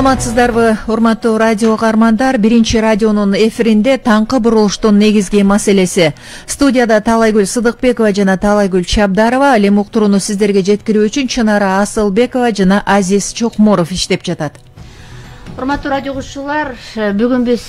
Саламатсыздарбы, урматтуу радио каармандар. Биринчи радионун эфиринде таңкы бурулуштун негизги маселеси. Студияда Талайгүл Сыдыкбекова жана Талайгүл Чабдарова. Ал эми уктурууну сиздерге жеткирүү үчүн Чынара Асылбекова жана Азиз Чокморов иштеп жатат. Урматтуу радио кушчулар, бүгүн биз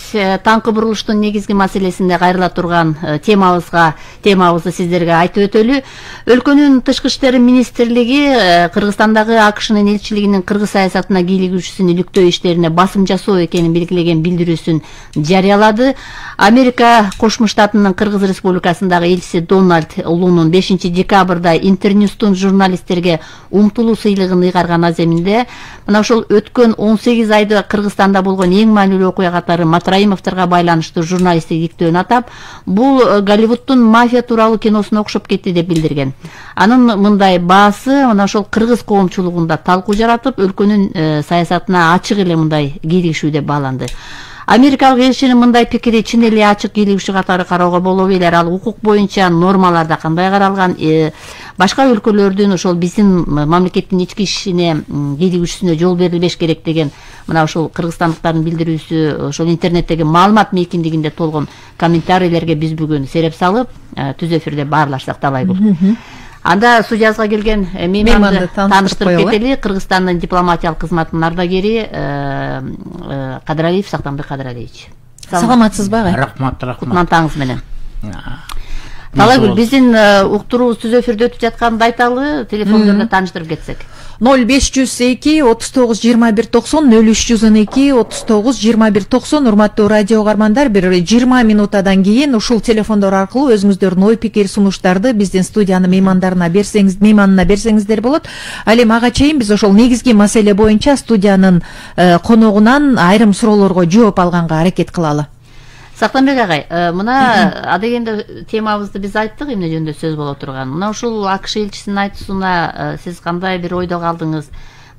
таңкы бурулуштун негизги маселесинде кайрыла турган темабызды сиздерге айтып өтөлү. Өлкөнүн тышкы иштер министрлиги Кыргызстандагы АКШнын элчилигинин кыргыз саясатына кийлигүүчүсүн иликтөө иштерине басым жасоо экенин белгилеген билдирүүсүн жарыялады. Америка Кошмо Штатынын Кыргыз Республикасындагы элчиси Дональд Лунун 5-декабрда Интерньюстун журналисттерге умтулуу сыйлыгын ыйгарган аземинде мына ошол өткөн 18 айда Кыргызстанда болгон эң маанилүү окуя катары Матраимовторго байланыштуу журналисттик иликтөөнү атап, бул Голливудтун мафия тууралуу киносуна окшоп кетти деп билдирген. Анын мындай баасы мына ошол кыргыз коомчулугунда талкуу жаратып, өлкөнүн саясатына ачык эле мындай кийлигишүү деп бааланды. Америкалык элчинин мындай пикири чын эле ачык кийлигишүү катары кароого боло белер. Ал укук боюнча нормаларда кандай каралган, башка өлкөлөрдүн ошол биздин мамлекеттин ички ишине кийлигүүсүнө жол берилбеш керек деген мына ошол кыргызстандыктардын билдирүүсү ошол интернеттеги маалымат мейкиндигинде толгон комментарийлерге биз бүгүн сереп салып, түз эфирде баарлашсак Талайгүл. Анда студиябызга келген мейманды тааныштырып кетели. Кыргызстандын дипломатиялык кызматынын ардагери Кадыралиев Сактанбек Кадыралиевич. Саламатсызбы агай? Рахмат. Кутман таңыңыз менен. Талайгүл, биздин уктуруу түз эфирде өтүп жатканын айталы, телефондордо тааныштырып кетсек. 0502 39 21 90 0302 39 21 90 урматтуу радио каармандар, бир 20 минутадан кийин ушул телефондор аркылуу өзүңүздөрдүн ой пикир сунуштарды биздин студиянын мейманына берсеңиздер болот. Ал эми ага чейин биз ошол негизги маселе боюнча студиянын коногунан айрым суроолорго жооп алганга аракет кылалы. Сактанбек агай, мына адегенде темабызды биз айттык, эмне жөнүндө сөз боло турган. Мына ушул АКШ элчисинин айтуусуна сиз кандай бир ойдо калдыңыз?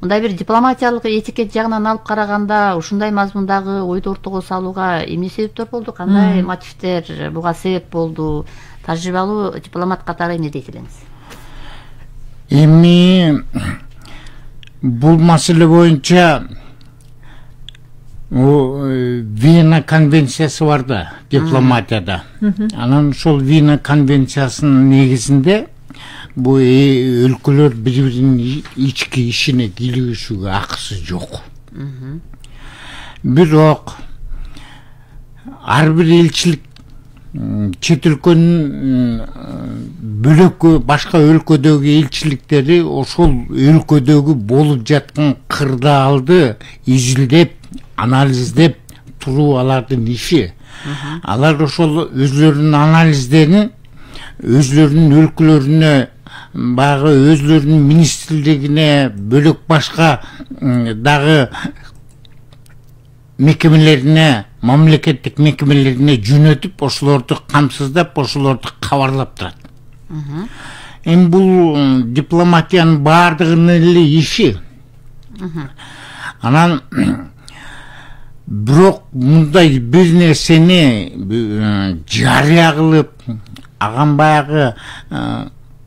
Мындай бир дипломатиялык этикет жагынан алып караганда, ушундай мазмундагы ойду ортого салууга эмне себептер болду? Кандай мотивдер буга себеп болду? Тажрыйбалуу дипломат катары эмне дейт элеңиз? Эми бул маселе боюнча Вена конвенциясы бар да, дипломатияда. Анан ошол Вена конвенциясынын негизинде бул өлкөлөр бири-биринин ички ишине кийлигишүүгө акысы жок. Бирок ар бир элчилик чет өлкөнүн бөлөккө башка өлкөдөгү элчиликтери ошол өлкөдөгү болуп жаткан кырдаалды изилдеп, анализдеп туруу алардын иши. Алар ошол өзлөрүнүн анализдерин өзлөрүнүн өлкөлөрүнө, багы өзлөрүнүн министрлигине, бөлөк башка дагы мекемелерине, мамлекеттик мекемелерине жөнөтүп, ошолорду камсыздап, ошолорду кабарлап турат. Эми бул дипломатиянын баардыгынын эле иши. Анан бирок мындай бир нерсени жарыя кылып, аган баягы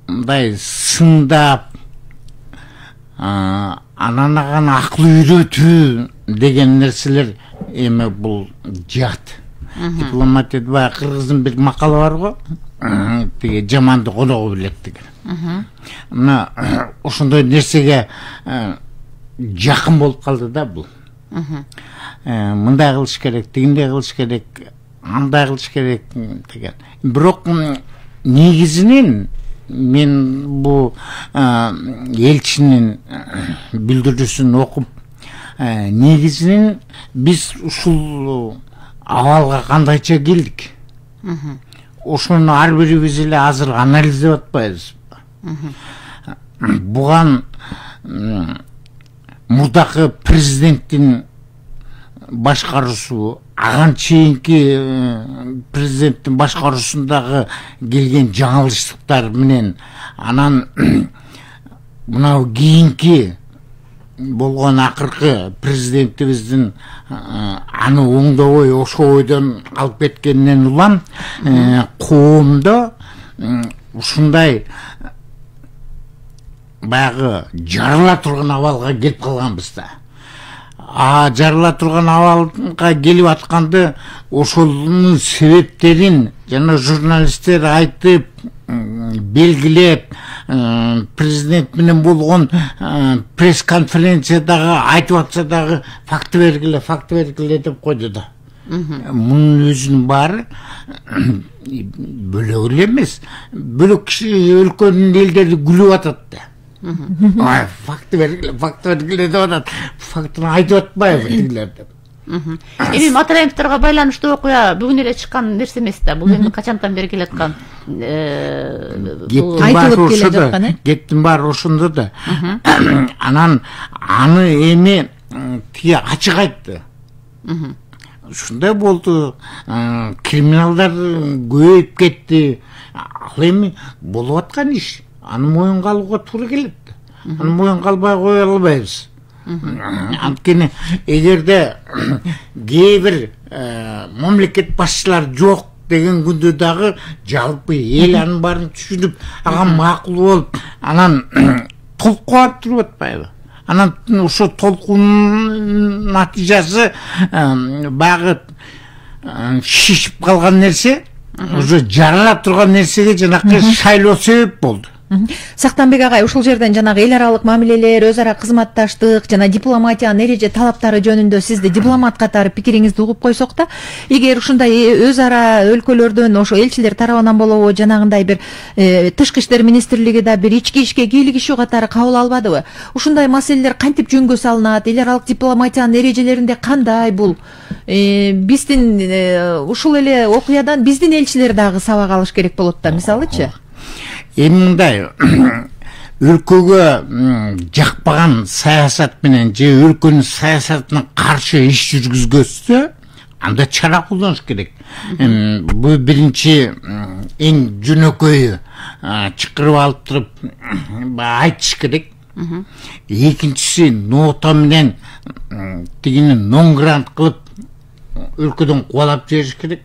мындай сындап, анан аган акыл үйрөтүү деген нерселер эми бул жат. Дипломатияда баягы кыргыздын бир макалы бар го, тиги жаманды коногу билет деген. Мына ошондой нерсеге жакын болуп калды да бул. Мындай кылыш керек, тигиндей кылыш керек, андай кылыш керек деген. Бирок негизинен мен бул элчинин билдирүүсүн окуп, негизинен биз ушул абалга кандайча келдик? Ошону ар бирибиз эле азыр анализдеп атпайбызбы? Буган мурдакы президенттин башкаруусу, аган чейинки президенттин башкаруусундагы келген жаңылыштыктар менен, анан мынау кийинки болгон акыркы президентибиздин аны оңдобой ошол ойдон алып кеткенинен улам коомдо ушундай баягы жарыла турган абалга келип калганбыз да. жарыла турган абалга келип атканды ошонун себептерин жана журналисттер айтып белгилеп президент менен болгон пресс конференциядагы айтып атса дагы факты бергиле деп койду да. Мунун өзүнүн баары бөлөк эле эмес, бөлөк өлкөнүн элдери күлүп атат да. Факты бергиле деп атат. Фактыны айтып атпайбы тигилер деп. Эми Матраимовторго байланыштуу окуя бүгүн эле чыккан нерсе эмес да. Бул эми качантан бери келаткан айтылып келе жаткан. Кептин баары ошондо да. Анан аны эми тиги ачык айтты. Ушундай болду, криминалдар көбөйүп кетти. Ал эми болуп аткан иш. Аны моюнга алууга туура келет. Аны моюнга албай кое албайбыз. Анткени эгерде кээ бир мамлекет башчылар жок деген күндө дагы жалпы эл анын баарын түшүнүп, ага макул болуп, анан толкуп туруп атпайбы? Анан ошо толкуунун натыйжасы багы шишип калган нерсе, уже жаралап турган нерсеге жанакы шайлоо себеп болду. Сактанбек агай, ушул жерден жанагы эл аралык мамилелер, өз ара кызматташтык жана дипломатиянын эреже талаптары жөнүндө сизди дипломат катары пикириңизди угуп койсок да, эгер ушундай өз ара өлкөлөрдөн ошо элчилер тарабынан болобу, жанагындай бир тышкы иштер министрлиги да бир ички ишке кийлигишүү катары кабыл албадыбы? Ушундай маселелер кантип жөнгө салынат? Эл аралык дипломатиянын эрежелеринде кандай бул? Биздин ушул эле окуядан биздин элчилер дагы сабак алыш керек болот да, мисалычы? Эми мындай, өлкөгө жакпаган саясат менен же өлкөнүн саясатына каршы иш жүргүзгөзсө, анда чара колдонуш керек. Бул биринчи эң жөнөкөйү чакырып алып туруп айтыш керек. Экинчиси нота менен тигини нонгрант кылып өлкөдөн кубалап жибериш керек.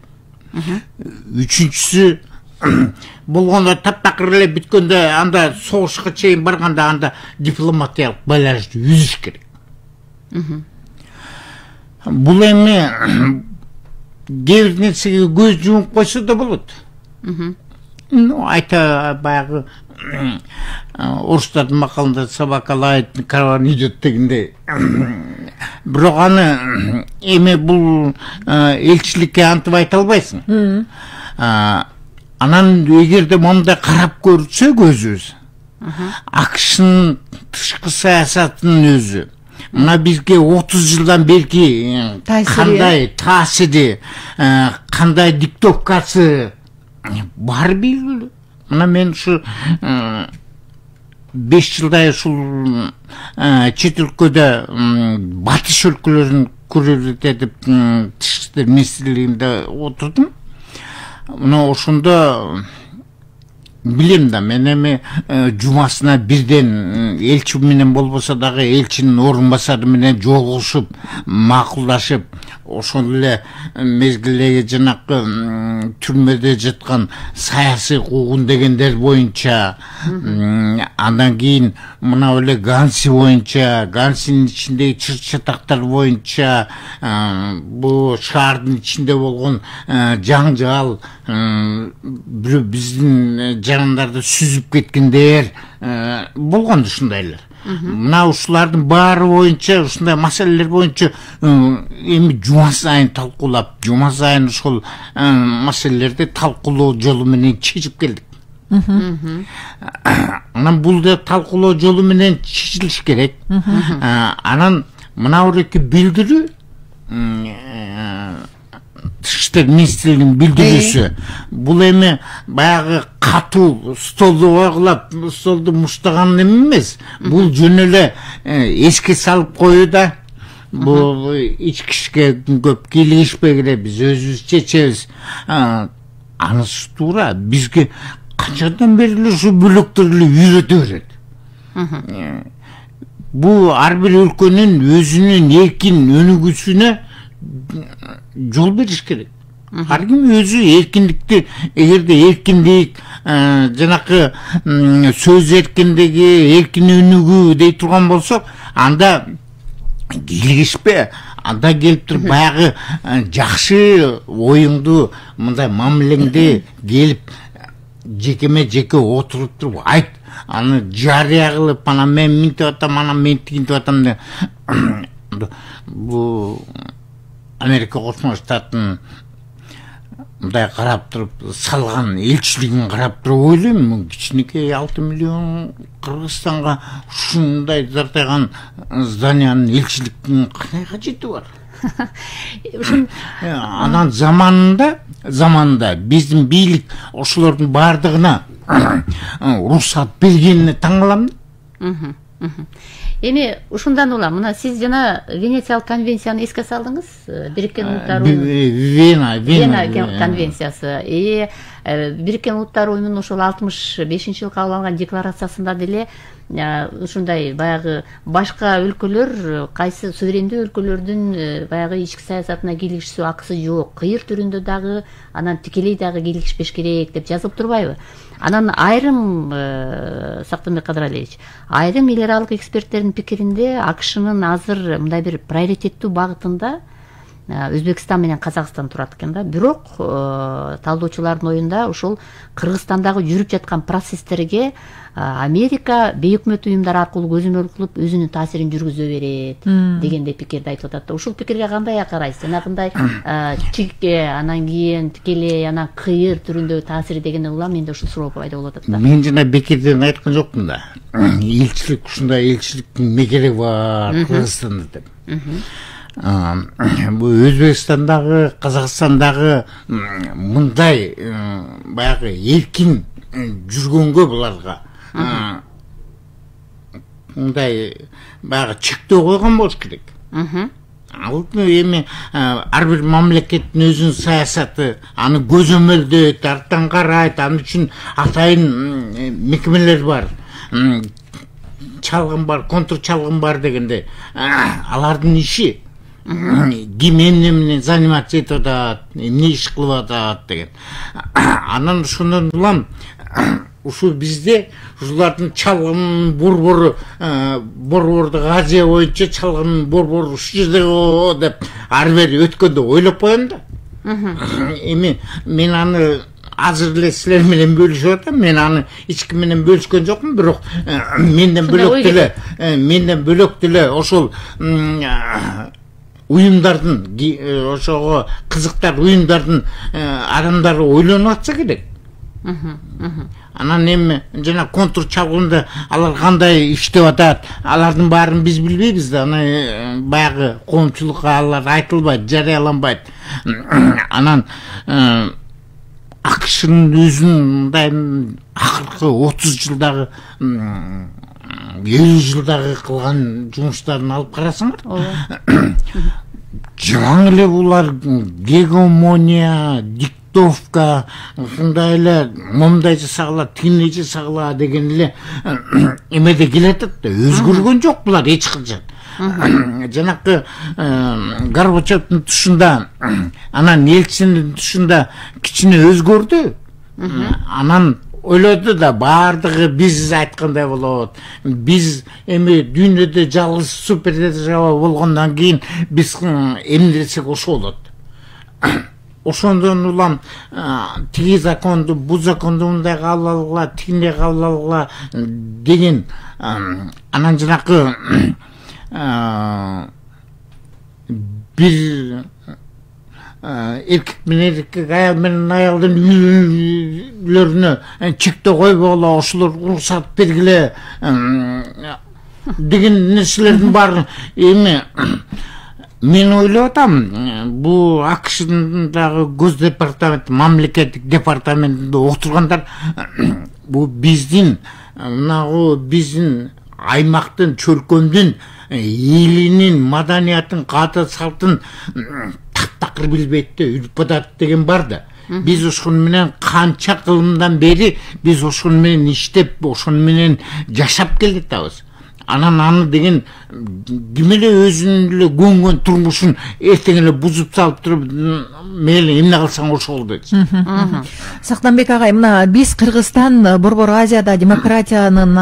Үчүнчүсү болгондо таптакыр эле бүткөндө анда согушка чейин барганда анда дипломатиялык байланышты үзүш керек. Бул эми кээ бир нерсеге көз жумуп койсо да болот. Айта баягы орустардын макалында собака лает, караван идет дегендей. Бирок аны эми бул элчиликке антип айта албайсың. Анан эгерде мондай карап көрсөк өзүбүз, АКШнын тышкы саясатынын өзү, мына бизге 30 жылдан берки кандай таасири, кандай диктовкасы бар белгилүү. Мына мен ушу 5 жылдай ушул чет өлкөдө батыш өлкөлөрүн көрөт этип тышкы иштер министрлигинде отурдум. Мына ошондо билем да, мен эми жумасына бирден элчи менен болбосо дагы элчинин орун басары менен жолугушуп, макулдашып, ошол эле мезгилдеги жанакы түрмөдө жаткан саясий куугун дегендер боюнча, андан кийин мына эле Ганси боюнча, Гансинин ичиндеги чыр-чатактар боюнча, бул шаардын ичинде болгон жаңжал, бирөө биздин жарандарды сүзүп кеткендер болгон ушундайлар. Мына ушулардын баары боюнча, ушундай маселелер боюнча эми жума сайын талкуулап, жума сайын ушул маселелерди талкуулоо жолу менен чечип келдик. Анан бул да талкуулоо жолу менен чечилиш керек. Анан мына эки билдирүү, тышкы иштер министрлигинин билдирүүсү, бул эми баягы катуу столду койгулап, столду муштаган эмес. Бул жөн эле эске салып коюу да. Бул ички ишке көп кийлигишпей эле биз өзүбүз чечебиз. Анысы туура. Бизге канчадан бери эле ушу бөлөктөр эле үйрөтө берет. Бул ар бир өлкөнүн өзүнүн эркин өнүгүүсүнө жол бериш керек. Ар ким өзү эркиндикти, эгерде эркиндик, жанакы сөз эркиндиги, эркин өнүгүү дей турган болсок, анда кийлигишпе анда келип туруп баягы жакшы оюңду мындай мамилеңди келип жекеме жеке отуруп туруп айт, аны жарыя кылып анан мен минтип атам, анан мен тигинтип атам деп бул Америка Кошмо Штаттын мындай карап туруп салган элчилигин карап туруп ойлойм, кичинекей 6 миллион Кыргызстанга ушундай зартайган зданиянын элчиликтин кандай кажети бар? Анан заманында биздин бийлик ошолордун бардыгына уруксат бергенине таң калам. Эми ушундан улам, мына сиз жана Венециялык конвенцияны эске салдыңыз, Бириккен Улуттар Вена конвенциясы. Бириккен Улуттар Уюмунун ошол 65-жылы кабыл алган декларациясында деле ушундай баягы башка өлкөлөр, кайсы суверендүү өлкөлөрдүн баягы ички саясатына кийлигишүү акысы жок, кыйыр түрүндө дагы, анан тикелей дагы кийлигишпеш керек деп жазылып турбайбы? Анан айрым Сактанбек Кадыралиевич, айрым эл аралык эксперттердин пикиринде АКШнын азыр мындай бир приоритеттүү багытында Өзбекстан менен Казакстан турат экен да. Бирок талдоочулардын оюнда ушул Кыргызстандагы жүрүп жаткан процесстерге Америка бейөкмөт уюмдар аркылуу көзөмөл кылып өзүнүн таасирин жүргүзө берет дегендей пикирди айтып атат да. Ушул пикирге кандай карайсыз? Жанагындай чикке, анан кийин тикелей, анан кыйыр түрүндөгү таасири дегенде улам менде ушул суроо пайда болуп атат да. Мен жана бекерден айткан жокмун да. Элчилик ушундай элчиликтин мекери бар Кыргызстанда деп. Бу Өзбекстандагы, Казакстандагы мындай баягы эркин жүргөнгө буларга мындай баягы чектөө койгон болуш керек. Ал эми ар бир мамлекеттин өзүнүн саясаты, аны көзөмөлдөйт, арттан карайт, аны үчүн атайын мекемелер бар. Чалгын бар, контр чалгын бар дегенде алардын иши ким эмне менен заниматься этип атат, эмне иш кылып атат деген. Анан ошондон улам ушул бизде ушулардын чалгын борбордук Азия боюнча чалгын борбор ушул жерде деп ар бери өткөндө ойлоп коем да. Эми мен аны азыр эле силер менен бөлүшүп атам, мен аны эч ким менен бөлүшкөн жокмун, бирок менден бөлөк деле ошол уюмдардын, ошого кызыктар уюмдардын адамдары ойлонуп атса керек. Анан эми жана контур чалгында алар кандай иштеп атат, алардын баарын биз билбейбиз да. Аны баягы коомчулукка алар айтылбайт, жарыяланбайт. Анан АКШнын өзүнүн мындай акыркы 30 жылдагы 50 жылдагы кылган жумуштарын алып карасаңар, жаңы эле булар гегемония, диктовка, ушундай эле момундай жасагыла, тигиндей жасагыла деген эле эмеде келатат да. Өзгөргөн жок булар эч качан. Жанакы Горбачевдин тушунда, анан Ельциндин тушунда кичине өзгөрдү. Анан ойлоду да баардыгы биз айткандай болот. Биз эми дүйнөдө жалгыз супердержава болгондон кийин биз эмне десек ошо болот. Ошондон улам тиги законду, бу законду мындай кабыл алгыла, тигиндей кабыл алгыла деген. Анан жанакы бир эркек менен эркек, аял менен аялдын үйлөрүнө чектөө койбогула, ошолор уруксат бергиле деген нерселердин баары. Эми мен ойлоп атам, бул АКШдагы көз департамент, мамлекеттик департаментинде отургандар бул биздин аймактын, чөлкөмдүн элинин, маданиятын, каада салтын тактакыр билбейт да, үлүп атат деген бар да. Биз ошон менен канча кылымдан бери биз ошон менен иштеп, ошон менен жашап келатабыз. анан аны деген ким эле өзүнүн эле көнгөн турмушун эртең эле бузуп салып туруп мейли эмне кылсаң ошол дейт. Сактанбек агай, мына биз Кыргызстан Борбор Азияда демократиянын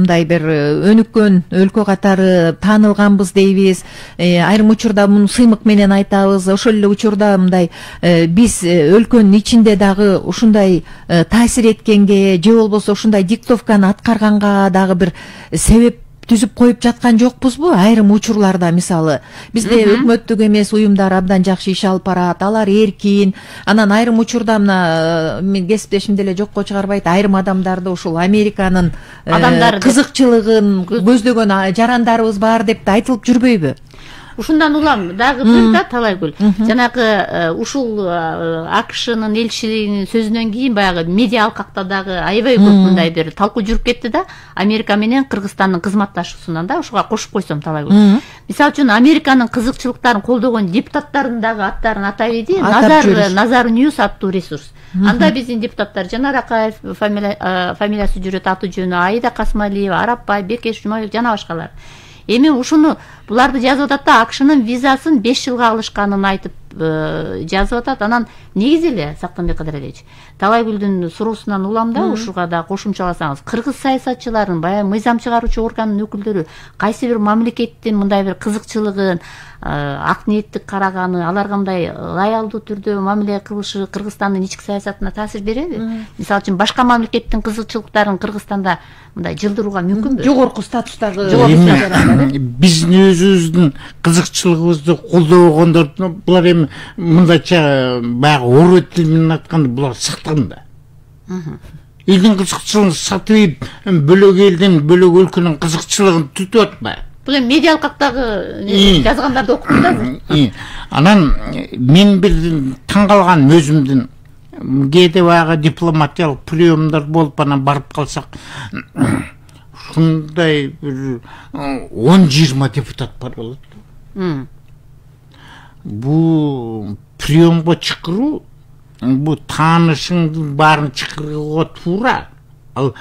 мындай бир өнүккөн өлкө катары таанылганбыз дейбиз. Айрым учурда муну сыймык менен айтабыз. Ошол эле учурда мындай биз өлкөнүн ичинде дагы ушундай таасир эткенге же болбосо ушундай диктовканы аткарганга дагы бир себеп түзүп коюп жаткан жокпузбу? Айрым учурларда мисалы бизде өкмөттүк эмес уюмдар абдан жакшы иш алып барат, алар эркин. Анан айрым учурда мына мен кесиптешим деле жокко чыгарбайт, айрым адамдарды ушул Американын кызыкчылыгын көздөгөн жарандарыбыз бар деп да айтылып жүрбөйбү? Ушундан улам дагы бир да Талайгүл. Жанагы ушул АКШнын элчилигинин сөзүнөн кийин баягы медиа алкакта дагы аябай көп мындай бир талкуу жүрүп кетти да. Америка менен Кыргызстандын кызматташуусунан да ушуга кошуп койсом Талайгүл. Мисалы үчүн Американын кызыкчылыктарын колдогон депутаттардын дагы аттарын атап иди. Назар News аттуу ресурс. Анда биздин депутаттар Жанар Акаев фамилиясы жүрөт, аты жөнү Аида Касмалиева, Арапбай, Бекеш Жумабек жана башкалар. Эми ушуну буларды жазып атат да, АКШнын визасын 5 жылга алышканын айтып жазып атат. Анан негизи эле Сактанбек Кадырович, Талайгүлдүн суроосунан улам да, ушуга да кошумчаласаңыз, кыргыз саясатчыларын, баягы мыйзам чыгаруучу органдын өкүлдөрү кайсы бир мамлекеттин мындай бир кызыкчылыгын, ак ниеттик караганы, аларга мындай лаялдуу түрдө мамиле кылышы Кыргызстандын ички саясатына таасир береби? Мисалы үчүн башка мамлекеттин кызыкчылыктарын Кыргызстанда мындай жылдырууга мүмкүнбү? Жогорку статустагы биздин өзүбүздүн кызыкчылыгыбызды колдобогондор булар эми мындайча баягы орут тил менен айтканда булар сактан да. Элдин кызыкчылыгын сатып, бөлөк элдин, бөлөк өлкөнүн кызыкчылыгын түтүп атпайбы? Бул эми медиа алкактагы жазгандарды окуп да. Анан мен бир таң калган өзүмдүн кээде баягы дипломатиялык приемдар болуп анан барып калсак, ушундай бир 10-20 депутат бар болот. Бул приемго чакыруу, бул таанышыңдын баарын чакырууга туура. Ал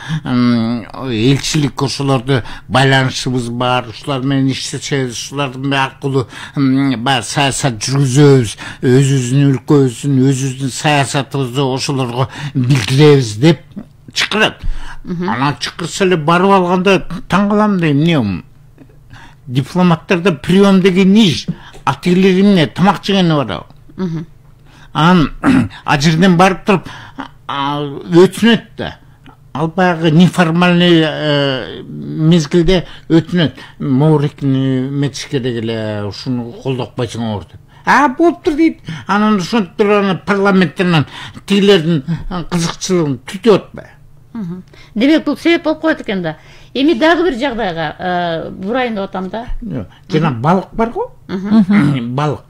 элчилик ошолорду байланышыбыз бар, ушулар менен иштешебиз, ушулардын аркылуу баягы саясат жүргүзөбүз, өзүбүздүн өлкөбүздүн, өзүбүздүн саясатыбызды ошолорго билдиребиз деп чакырат. Анан чакырса эле барып алганда таң калам да, эмне дипломаттарда прием деген иш, атыгилер эмне тамак жегени барабы? Анан ажырден барып туруп өтүнөт да. Ал баягы неформальный мезгилде өтүнөт. Моурикни метишке дегеле ушуну колдокпойсуңор деп. Болуптур дейт. Анан ошентип парламенттен тигилердин кызыкчылыгын түтүп атпайбы? Демек бул себеп болуп коет экен да. Эми дагы бир жагдайга бурайын деп атам да. Жана балык бар го? Балык.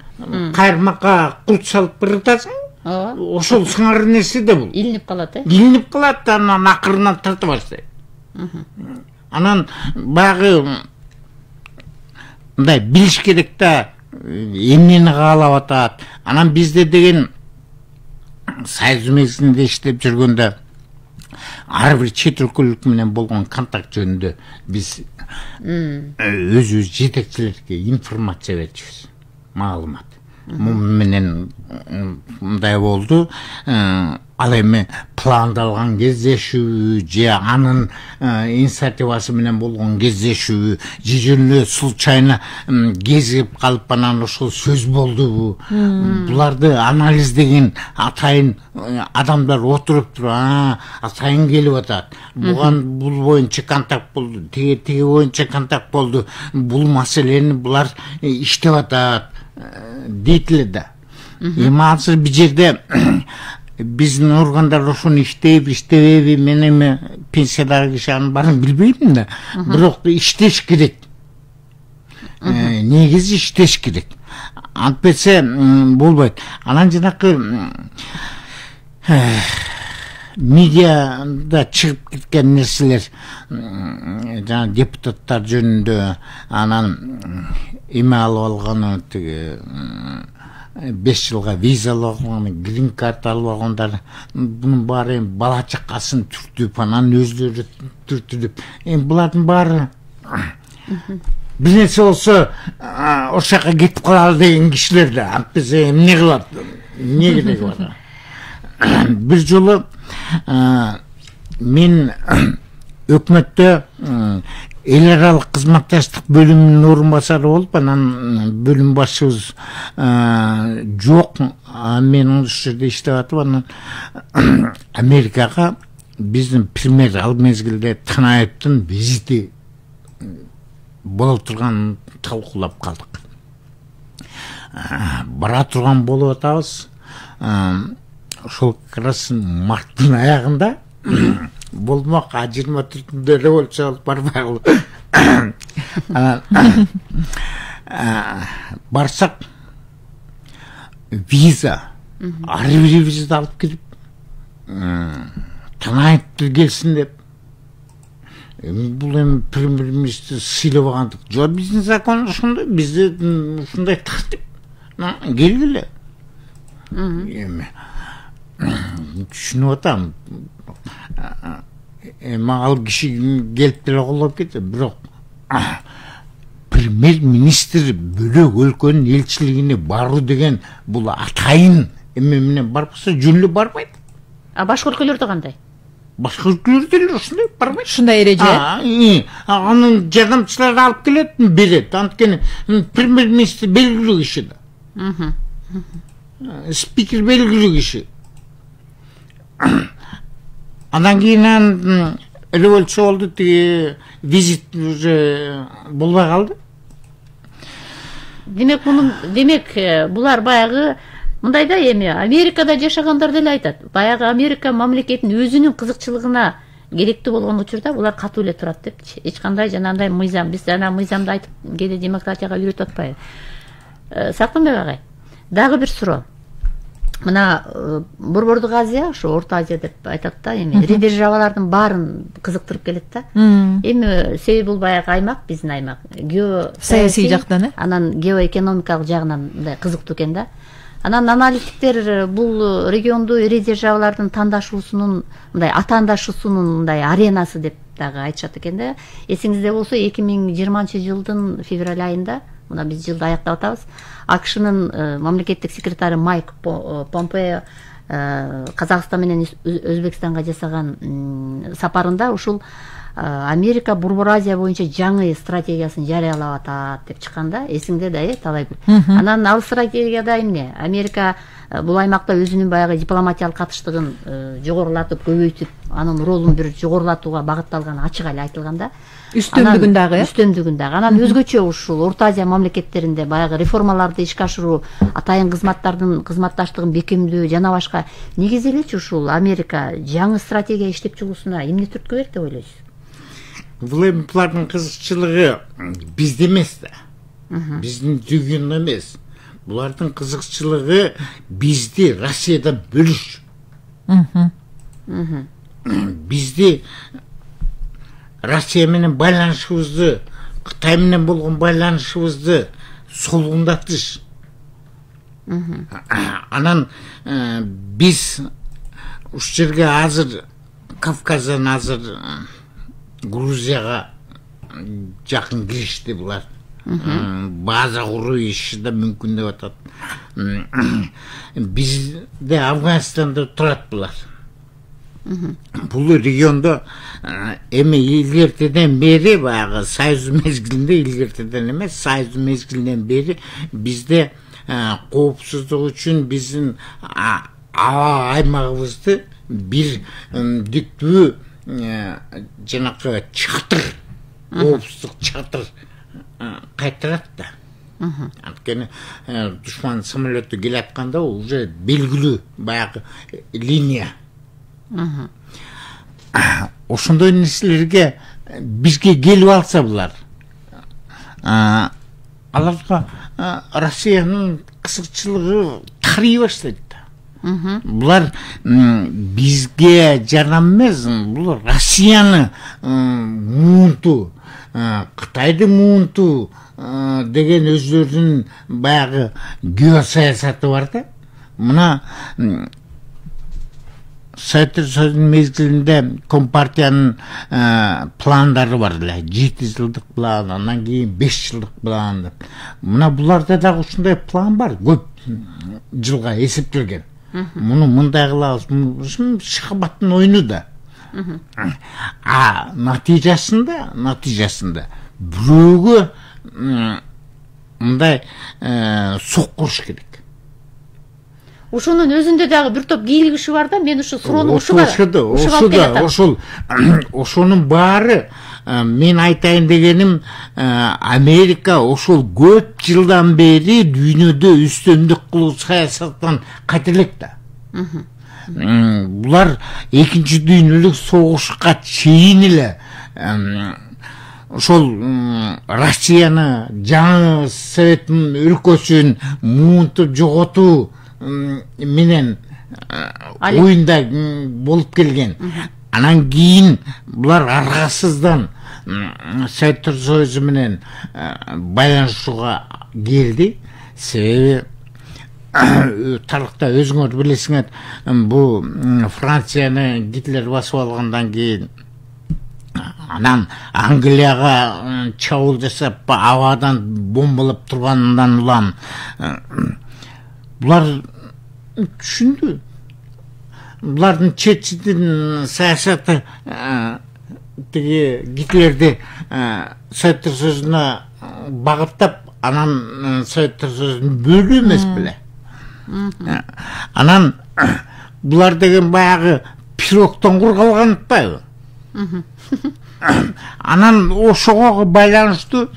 Кайырмакка курт салып бырытасың. Ошол сыңар нерсе да бул. Илинип калат, Илинип калат, анан акырынан тарта баштайт. Анан баягы мындай билиш керек да, эмнени каалап атат. Анан бизде деген Союз мезгилинде иштеп жүргөндө ар бир чет өлкөлүк менен болгон контакт жөнүндө биз өзүбүз жетекчилерге информация берчүбүз, маалымат. Менен мындай болду, ал эми пландалган кездешүү же анын инициативасы менен болгон кездешүү же жөн эле случайно кезип калып анан ошол сөз болдубу? Буларды анализдеген атайын адамдар отуруп туруп, атайын келип атат. Бул боюнча контакт болду, тиги боюнча контакт болду. Бул маселени булар иштеп атат дейт эле да. Эми азыр бир жерде биздин органдар ошону иштейби, иштебейби, мен эми пенсиядагы киши анын баарын билбейм да. Бирок иштеш керек. Негизи иштеш керек. Антпесе болбойт. Анан жанакы медиада чыгып кеткен нерселер, жана депутаттар жөнүндө, анан эме алып алганы, тиги 5 жылга виза алып алганы, грин карт алып алгандар, бунун баары бала чакасын түртүп, анан өздөрү түртүп, булардын баары Bir нәрсе болса ошол жака кетип калалы деген кишилер да антпесе эмне кылат, эмне кереги бар. Бир жолу мен өкмөттө эл аралык кызматташтык бөлүмүнүн орун басары болуп, анан бөлүм башчыбыз жок, мен ошол жерде иштеп атып, анан Америкага биздин премьер ал мезгилде Танаевдин визити боло турганын талкуулап калдык. Бара турган болуп атабыз. Ошол как раз марттын аягында болмок, 24-түндө революция болуп барбагыл. Барсак виза, ар бир виза алып кирип, Танаевди келсин деп. Бул эми премьер-министр сыйлабагандык. Жок, биздин закон ушундай, бизде ушундай тартип. Келгиле. Эми түшүнүп атам. Ал киши келип деле колдоп кетти, бирок премьер-министр бөлөк өлкөнүн элчилигине баруу деген бул атайын эме менен барып калса жөн эле барбайт. Башка өлкөлөрдө кандай? Башка өлкөлөрдө деле ушундай барбайт. Ушундай эреже. Анын жардамчылары алып келет, берет. Анткени премьер-министр белгилүү киши да. Спикер белгилүү киши. Андан кийин революция болду, тиги визит уже болбой калды. Демек булар баягы мындай да, эми Америкада жашагандар деле айтат. Баягы Америка мамлекетинин өзүнүн кызыкчылыгына керектүү болгон учурда булар катуу эле турат деп. Эч кандай жанагындай мыйзам, биз жана мыйзамды айтып кээде демократияга үйрөтүп атпайбы? Сактанбек агай, дагы бир суроо. Мына Борбордук Азия, ошо Орто Азия деп айтат да, эми державалардын баарын кызыктырып келет да. Эми себеби бул баягы аймак, биздин аймак, саясий жактан, анан геоэкономикалык жагынан мындай кызыктуу экен да. Анан аналитиктер бул регионду ири державалардын тандашуусунун, мындай атаандашуусунун мындай аренасы деп дагы айтышат экен да. Эсиңизде болсо 2020-жылдын февраль айында, мына биз жылды аяктап атабыз, АКШнын мамлекеттик секретары Майк Помпео Казакстан менен Өзбекстанга жасаган сапарында ушул Америка Борбор Азия боюнча жаңы стратегиясын жарыялап атат деп чыкканда, эсиңде да, талай көп. Анан ал стратегияда эмне? Америка бул аймакта өзүнүн баягы дипломатиялык катыштыгын жогорулатып, көбөйтүп, анын ролун бир жогорулатууга багытталган ачык эле айтылган да. Үстөмдүгүн дагы. Анан өзгөчө ушул Орто Азия мамлекеттеринде баягы реформаларды ишке ашыруу, атайын кызматташтыгын бекемдөө жана башка негизделечи ушул Америка жаңы стратегия иштеп чыгуусуна эмне түрткү берди деп ойлойсуз? Бул эми булардын кызыкчылыгы бизде эмес да. Биздин түйгүн эмес. Булардын кызыкчылыгы бизди Россиядан бөлүш. Бизди Россия менен байланышыбызды, Кытай менен болгон байланышыбызды солгундатыш. Анан биз уш жерге азыр Кавказдан азыр Грузияга жакын киришти булар. База куруу иши да мүмкүн деп атат. Бизде Афганистанда турат булар. Бул региондо эми илгертеден бери баягы Союз мезгилинде, илгертеден эмес, Союз мезгилинен бери бизде коопсуздук үчүн биздин аймагыбызды бир диктүү жанакы чатыр, коопсуздук чатыр кайтарат да. Анткени душман самолетту келатканда уже белгилүү баягы линия. Ошондой нерселерге бизге келип алса булар, аларга Россиянын кызыкчылыгы тарый баштайт да. Булар бизге жардам эмес, бул Россияны муунту, Кытайды муунту деген өздөрүнүн баягы геосаясаты бар да. Мына Советтер Союзунун мезгилинде Компартиянын пландары бар эле. 7 жылдык план, андан кийин 5 жылдык план деп. Мына буларда дагы ушундай план бар, көп жылга эсептелген. Муну мындай кылабыз, ушун шахматтын ойуну да. Натыйжасында бирөөгө мындай сук куруш керек. Ошонун өзүндө дагы бир топ кийил киши бар да, мен ушу суроону ошонун баары мен айтайын дегеним, Америка ошол көп жылдан бери дүйнөдө үстөмдүк кылуу саясаттан кайтелек да. Булар экинчи дүйнөлүк согушка чейин эле ошол Россияны жаңы Совет өлкөсүн муунтуп жоготуу менен оюнда болуп келген. Анан кийин булар аргасыздан Советтер Союзу менен байланышууга келди. Себеби тарыхта өзүңөр билесиңер, бул Францияны Гитлер басып алгандан кийин анан Англияга чабуул жасап, абадан бомбалап тургандан улам булар түшүндү. Булардын четчидин саясаты тиги Гитлерди Советтер Союзуна багыттап, анан Советтер Союзун бөлүү эмес беле. Анан булар деген баягы пирогтон кургалган атпайбы? Анан ошого байланыштуу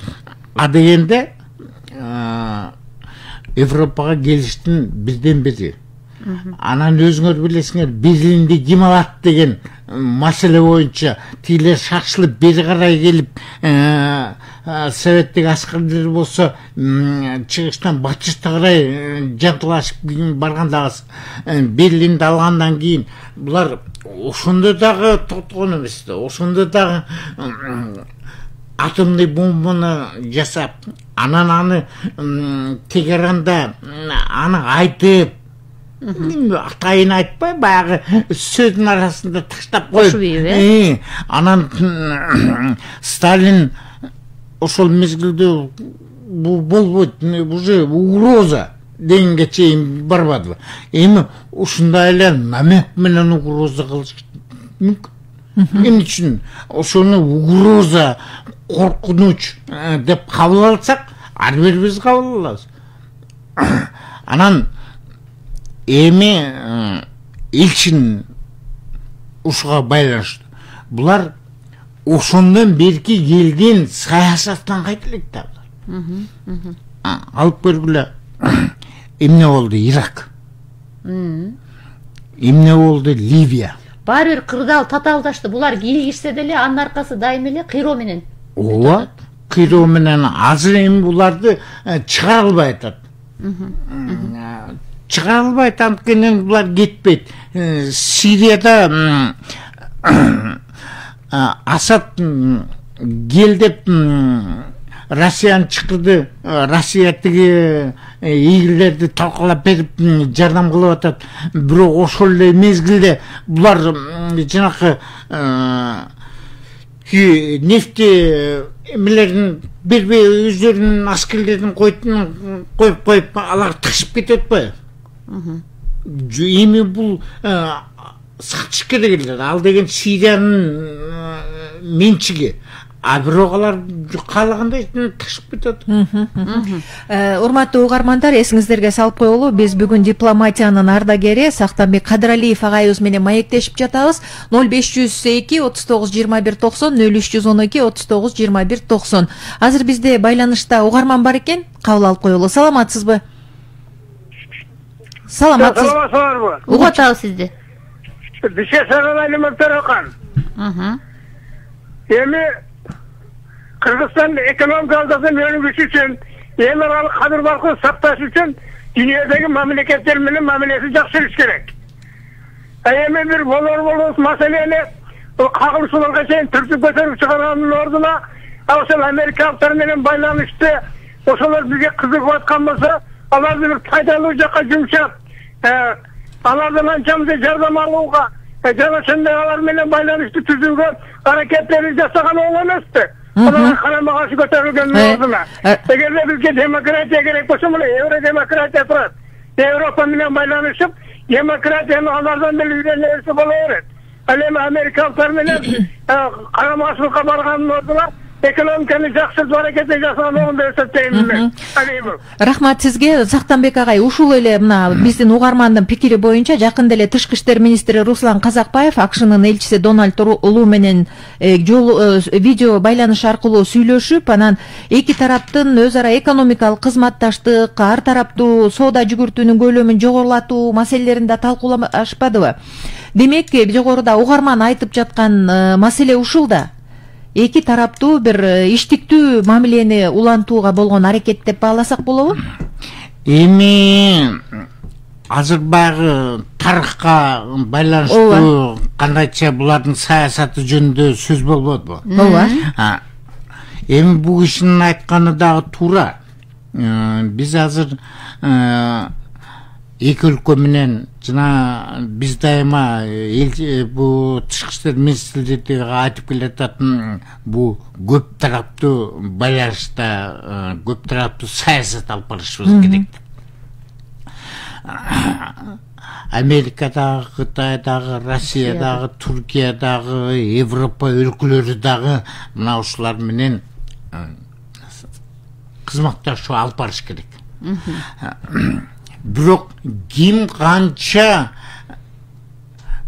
дегенде Европага келиштин бирден бири. Анан өзүңөр билесиңер, Берлинди ким алат деген маселе боюнча тилер шашылып бери карай келип, советтик аскерлер болсо чыгыштан батышка карай жантылашып баргандагы Берлинди алгандан кийин булар ошондо дагы токтогон эмес да. Ошондо дагы атомный бомбаны жасап, анан аны Тегеранда аны айтып, атайын айтпай, баягы сөздүн арасында таштап коюп, анан Сталин ошол мезгилде бул болбойт, уже угроза дегенге чейин барбадыбы. Эми ушундай эле намек менен угроза кылыш мүмкүн. Эмне үчүн ошону угроза, коркунуч деп кабыл алсак, ар бирибиз кабыл алабыз. Анан эми Ильчин ушуга байланыштуу. Булар ошондон берки келген саясаттан кайтелек да булар. Алып көргүлө. Эмне болду Ирак? Эмне болду Ливия? Баары бир кырдаал татаалдашты. Булар кийлигишсе деле анын аркасы дайым эле кыйроо менен. Ооба, кыйроо менен азыр эми буларды чыгара албай атат. Чыгара албай анткени булар кетпейт. Сирияда Асад кел деп Россияны чакырды. Россия тиги ийгилерди талкалап берип жардам кылып атат. Бирок ошол эле мезгилде булар жанакы нефти эмелерин бербей өздөрүнүн аскерлерин коюп алар тышып кетип атпайбы? Эми бул сакчыш керек эле. Ал деген Сириянын менчиги. Бирок алар каалагандай тышып кетет. Урматтуу угармандар, эсиңиздерге салып коелу, биз бүгүн дипломатиянын ардагери Сактанбек Кадыралиев агайыбыз менен маектешип жатабыз. 0502 39 21 90, 0312 39 21 90. Азыр бизде байланышта угарман бар экен, кабыл алып коелу. Саламатсызбы? Саламатсыз. Саламатсызбы? Угуп атабыз сизди. Бизге саламалайкум Төрөкан. Эми Кыргызстан экономикалык өнүгүш үчүн, эл аралык кадыр баркын сакташ үчүн дүйнөдөгү мамлекеттер менен мамилеси жакшырыш керек. Эми бир болор маселени кагылышууларга чейин түртүп көтөрүп чыгарганын ордуна ошол америкалыктар менен байланышты ошолор бизге кызыгып аткан болсо, аларды бир пайдалуу жакка жумшап, алардан анчамызды жардам алууга Жана ошондой алар менен байланыштуу түзүүгө аракеттери жасаган оңой эмеспи? Аларга карама каршы көтөрүлгөн ордуна. Эгерде бизге демократия керек болсо, мына евродемократия турат. Европа менен байланышып, демократияны алардан деле үйрөнө боло берет. Ал эми америкалыктар менен карама каршылыкка барганын ордуна экономиканы жакшыртуу аракети жасаган оңой деп эсептейм мен. Рахмат сизге, Сактанбек агай. Ушул эле мына биздин угармандын пикири боюнча жакында эле Тышкы иштер министри Руслан Казакбаев АКШнын элчиси Дональд Улу менен видео байланыш аркылуу сүйлөшүп, анан эки тараптын өз ара экономикалык кызматташтык, ар тараптуу соода жүгүртүүнүн көлөмүн жогорулатуу маселелерин да талкуулашпадыбы? Демек, жогоруда угарман айтып жаткан маселе ушул да. Эки тараптуу бир иштиктүү мамилени улантууга болгон аракет деп бааласак болобу? Эми азыр баягы тарыхка байланыштуу кандайча булардын саясаты жөнүндө сөз болбодубу? Ооба. Эми бул кишинин айтканы дагы туура. Биз азыр эки өлкө менен жана биз дайыма бул Тышкы иштер министрлиги айтып келататын бул көп тараптуу байланышта, көп тараптуу саясат алып барышыбыз керек. Америкадагы, Кытайдагы, Россиядагы, Туркиядагы, Европа өлкөлөрү дагы мына ушулар менен кызматташуу алып барыш керек. Бирок ким канча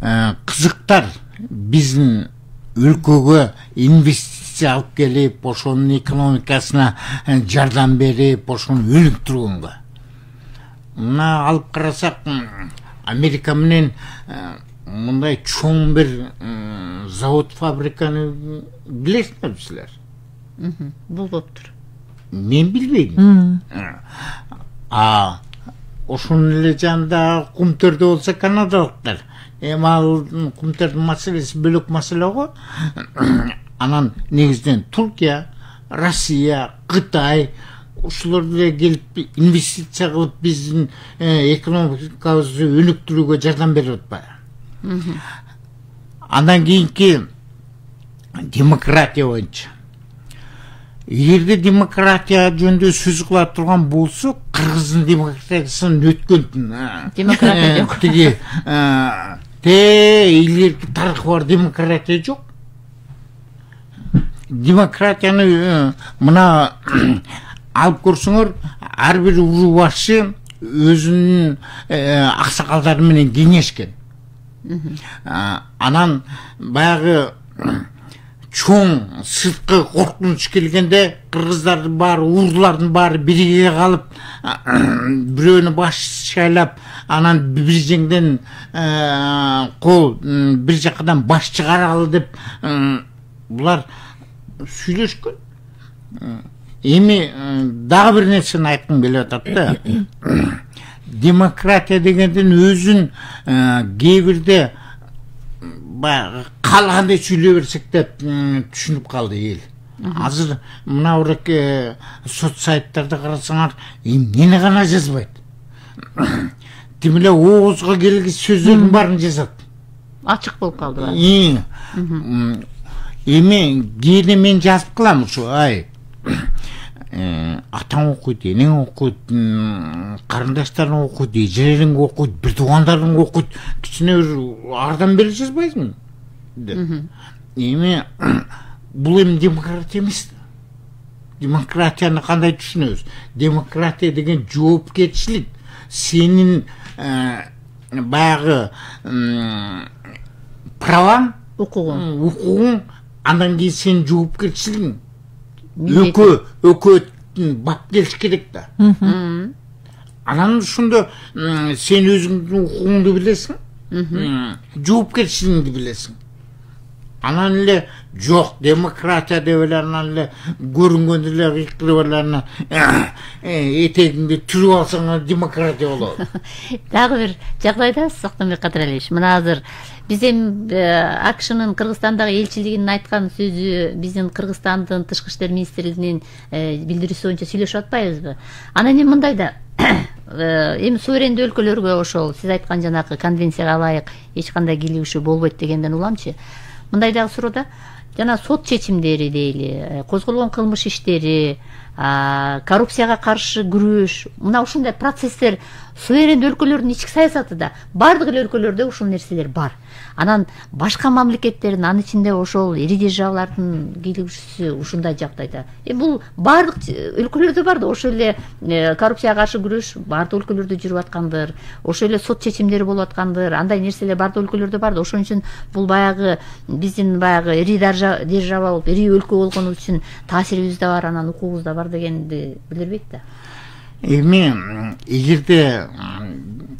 кызыктар биздин өлкөгө инвестиция алып келип, ошонун экономикасына жардам берип, ошону өнүктүргөнгө. Мына алып карасак, Америка менен мындай чоң бир завод, фабриканы билесиңерби силер? Болуптур. Мен билбейм. Ошонун эле жанында кумтөрдө болсо канадалыктар. Эми ал кумтөрдүн маселеси бөлөк маселе го. Анан негизинен Туркия, Россия, Кытай ушулар деле келип инвестиция кылып биздин экономикабызды өнүктүрүүгө жардам берип атпайбы? Андан кийинки демократия боюнча. Эгерде демократия жөнүндө сөз кыла турган болсо, Кыргыздын демократиясын өткөн демократия жок. Тиги илгерки тарыхы бар демократия жок. Демократияны мына алып көрсөңөр, ар бир уруу башчы өзүнүн аксакалдары менен кеңешкен. Анан баягы чоң сырткы коркунуч келгенде кыргыздардын баары, урлардын баары бирге калып, бирөөнү баш шайлап, анан бир жеңден кол бир жакадан баш чыгаралы деп булар сүйлөшкөн. Эми дагы бир нерсени айткым келип атат да. Демократия дегенден өзүн кээ бирде калгандай сүйлөй берсек деп түшүнүп калды эл. Азыр мына бир соц сайттарда карасаңар, эмнени гана жазбайт. Тим эле оозго келгис сөздөрдүн баарын жазат. Ачык болуп калды. Эми кээде мен жазып калам ушу, атаң окуйт, энең окуйт, карындаштарың окуйт, эжелериң окуйт, бир туугандарың окуйт, кичине бир ардам берип жазбайсыңбы деп. Эми бул эми демократия эмес. Демократияны кандай түшүнөбүз? Демократия деген жоопкерчилик. Сенин баягы праваң, укугуң, андан кийин сенин жоопкерчилигиң. Өкөттүн бап келиш керек да. Анан ушунда сен өзүңдүн укугуңду билесиң, жоопкерчилигиңди билесиң. Анан эле жок, демократия деп эле анан эле көрүнгөндө эле кыйкырып эле этегиңди түрүп алсаң демократия болот. Дагы бир жагдайда Сактанбек Кадыралиевич, мына азыр биз эми АКШнын Кыргызстандагы элчилигинин айткан сөзү биздин Кыргызстандын Тышкы иштер министрлигинин билдирүүсү боюнча сүйлөшүп атпайбызбы? Анан эми мындай да эми суверендүү өлкөлөргө ошол сиз айткан жанагы конвенцияга ылайык эч кандай кийлигишүү болбойт дегенден уламчы. Мындай дагы суроо да. Жана сот чечимдери дейли, козголгон кылмыш иштери, коррупцияга каршы күрөш, мына ушундай процесстер суверендүү өлкөлөрдүн ички саясатында бардык эле өлкөлөрдө ушул нерселер бар. Анан башка мамлекеттердин, анын ичинде ошол ири державалардын кийлигишүүсү ушундай жагдайда. Бул бардык өлкөлөрдө бар да, ошол эле коррупцияга каршы күрөш бардык өлкөлөрдө жүрүп аткандыр, ошол эле сот чечимдери болуп аткандыр, андай нерселер бардык өлкөлөрдө бар да. Ошон үчүн бул баягы биздин баягы ири держава болуп, ири өлкө болгонубуз үчүн таасирибиз да бар, анан укугубуз да бар дегенди билдирбейт да. Эми эгерде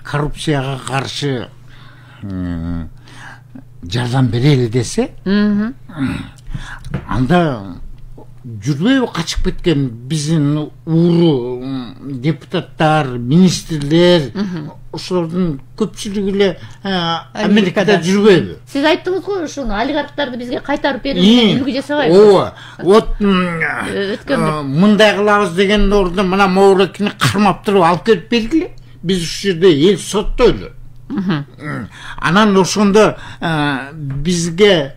коррупцияга каршы жардам берели десе, анда жүрбөйбү качып кеткен биздин ууру депутаттар, министрлер, ошолордун көпчүлүгү эле Америкада жүрбөйбү? Сиз айттыңыз го ушуну, олигархтарды бизге кайтарып берүүгө үлгү жасабайбыз. Ооба. Вот мындай кылабыз деген ордуна мына Моурекини кармап туруп алып келип бергиле. Биз ушул жерде эл соттойлу. Анан ошондо бизге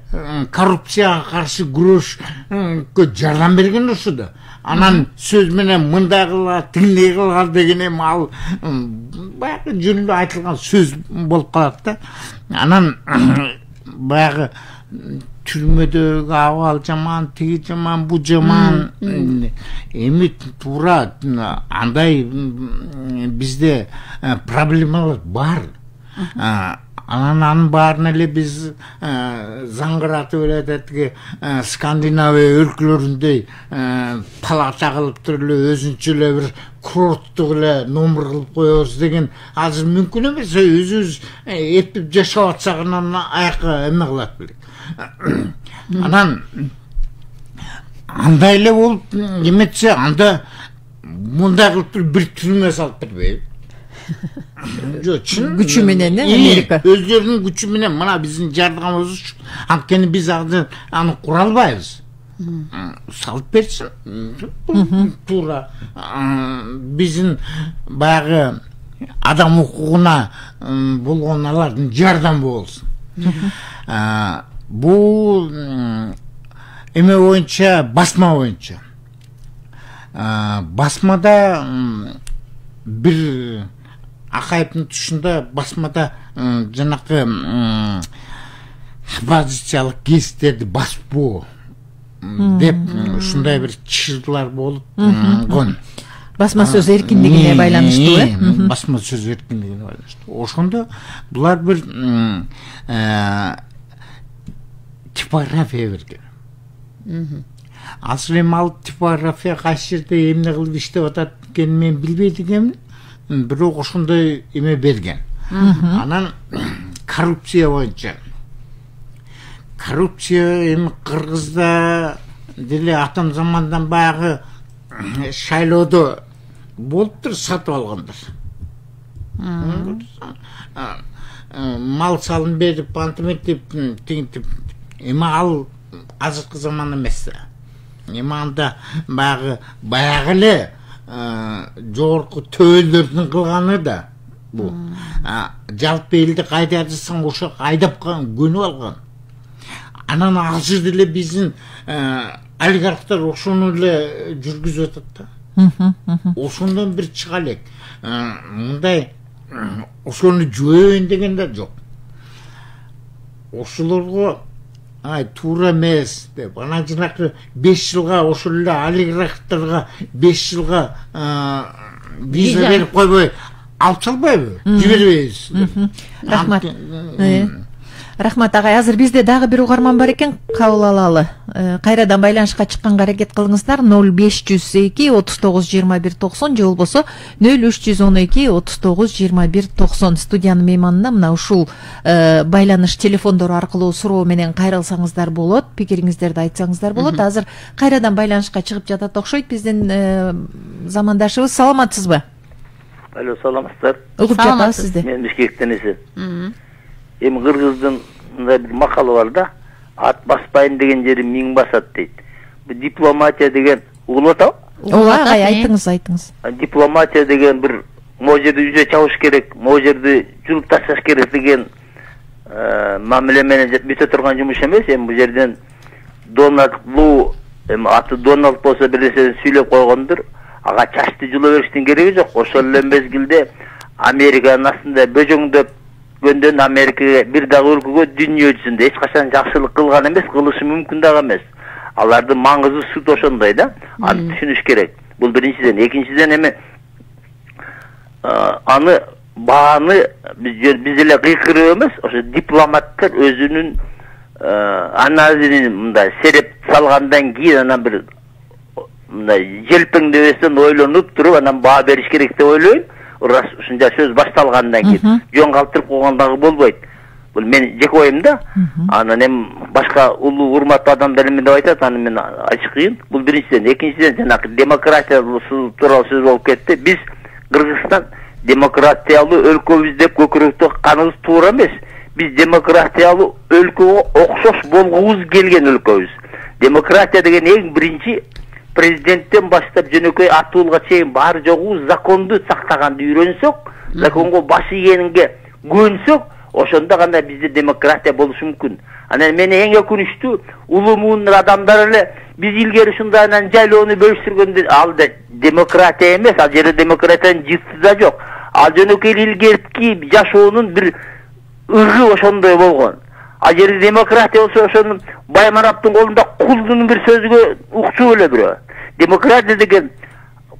коррупцияга каршы күрөшкө жардам берген ошо да. Анан сөз менен мындай кыла, тигиндей кыла деген эми ал баягы жөнүндө айтылган сөз болуп калат да. Анан баягы түрмөдөгү абал жаман, тиги жаман, бу жаман. Эми туура андай бизде проблемалар бар. Анан баарын эле биз заңгыратып эле тиги Скандинавия өлкөлөрүндөй палата кылып туруп эле өзүнчө эле бир курорттук эле номер кылып коебуз деген азыр мүмкүн эмес. Өзүбүз эптеп жашап атсак анан аяка эме кылат белек. Анан андай эле болуп эметсе, анда мындай кылып туруп бир түрмө салып бербейби? Gücü менен Америка. Өздөрүнүн күчү менен мына биздин жардамыбыз үчүн. Анткени биз аны кура албайбыз. Салып берсин. Туура биздин баягы адам укугуна болгон алардын жардамы болсун. Бул эме боюнча, басма боюнча. Басмада бир Акаевдин тушунда басмада жанакы оппозициялык гезиттерди баспоо деп ушундай бир чыгуулар болуп калган. Басма сөз эркиндигине байланыштуу, Басма сөз эркиндигине байланыштуу. Ошондо булар бир типография берген. Азыр эми ал типография кайсы жерде эмне кылып иштеп атат экенин мен билбейт экенмин. Бирок ошондой эме берген. Анан коррупция боюнча. Коррупция эми Кыргызда деле атам замандан баягы шайлоодо болуптур, сатып алгандар. Мал салын берип, антиментип, тигинтип. Эми ал азыркы заман эмес. Эми анда баягы эле жогорку төөлдөрдүн кылганы да бул. Жалпы элди кайда жасаң ошо айдап көнүп алган. Анан азыр деле биздин олигархтар ошону эле жүргүзүп атат да. Ошондон бир чыга элек. Мындай ошону жөөйүн деген да жок. Ошолорго туура эмес деп, анан жанакы 5 жылга ошол эле олигархтарга 5 жылга виза берип койбой алып салбайбы? Жибербейбиз. Рахмат. Рахмат агай, азыр бизде дагы бир угарман бар экен, кабыл алалы. Кайрадан байланышка чыкканга аракет кылыңыздар. 0502 39 21 90 же болбосо 0312 39 21 90. Студиянын мейманына мына ушул байланыш телефондору аркылуу суроо менен кайрылсаңыздар болот, пикириңиздерди айтсаңыздар болот. Азыр кайрадан байланышка чыгып жатат окшойт биздин замандашыбыз. Саламатсызбы? Алло, саламатсыздар. Угуп жатабыз сизди. Мен Бишкектен эсен. Эми Кыргыздын мындай бир макалы бар да, ат баспайын деген жери миң басат дейт. Бу дипломатия деген угулуп атабы? Ооба, агай, айтыңыз. Дипломатия деген бир могу жерди үйдө чабыш керек, могу жерди жулуп ташташ керек деген мамиле менен бүтө турган жумуш эмес. Эми бул жерден Дональд Лу, аты Дональд болсо бир нерсени сүйлөп койгондур. Ага чачты жула бериштин кереги жок. Ошол эле мезгилде Американын астында бөжөңдөп көндөн Америкага бир дагы өлкөгө дүйнө жүзүндө эч качан жакшылык кылган эмес, кылышы мүмкүн дагы эмес. Алардын маңызы сут ошондой да. Аны түшүнүш керек. Бул биринчиден. Экинчиден эми аны бааны биз эле кыйкырып эмес, ошо дипломаттар өзүнүн анализин мындай сереп салгандан кийин анан бир мындай желпеңдебестен ойлонуп туруп анан баа бериш керек деп ойлойм. Ушунча сөз башталгандан кийин жөн калтырып койгон дагы болбойт. Бул мен жеке оюм да. Анан эми башка улуу урматтуу адамдар эме деп айтат, аны мен айтыш кыйын. Бул биринчиден. Экинчиден жанагы демократия тууралуу сөз болуп кетти. Биз Кыргызстан демократиялуу өлкөбүз деп көкүрөктө каныбыз туура эмес. Биз демократиялуу өлкөгө окшош болгубуз келген өлкөбүз. Демократия деген эң биринчи президенттен баштап жөнөкөй атуулга чейин баары жогу законду сактаганды үйрөнсөк, законго баш ийгенге көнсөк, ошондо гана бизде демократия болушу мүмкүн. Анан мен эң өкүнүчтүү улуу муун адамдар эле биз илгери ушундай анан жайлоону бөлүштүргөндө ал да демократия эмес, ал жерде демократиянын жыты да жок. Ал жөнөкөй илгертки жашоонун бир ыргы ошондой болгон. Ал жерде демократия болсо ошонун Баймараптын колунда кулдун бир сөзгө укчу эле бирөө. Демократия деген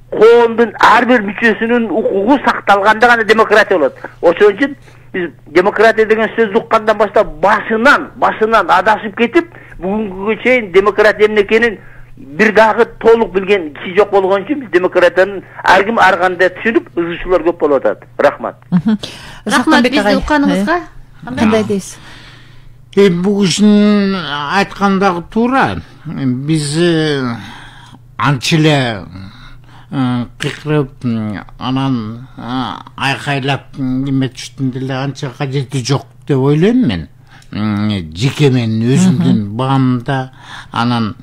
коомдун ар бир мүчөсүнүн укугу сакталганда гана демократия болот. Ошон үчүн биз демократия деген сөздү уккандан баштап башынан адашып кетип, бүгүнгүгө чейин демократия эмне экенин бир дагы толук билген киши жок болгон үчүн биз демократиянын ар ким ар кандай түшүнүп, ызышуулар көп болуп атат. Рахмат. Рахмат бизди укканыңызга. Кандай дейсиз? Бул кишинин айткандагы туура. Биз анча эле кыйкырып, анан айкайлап эметиштин деле анча кажети жок деп ойлойм мен. Жеке менин өзүмдүн баамда анан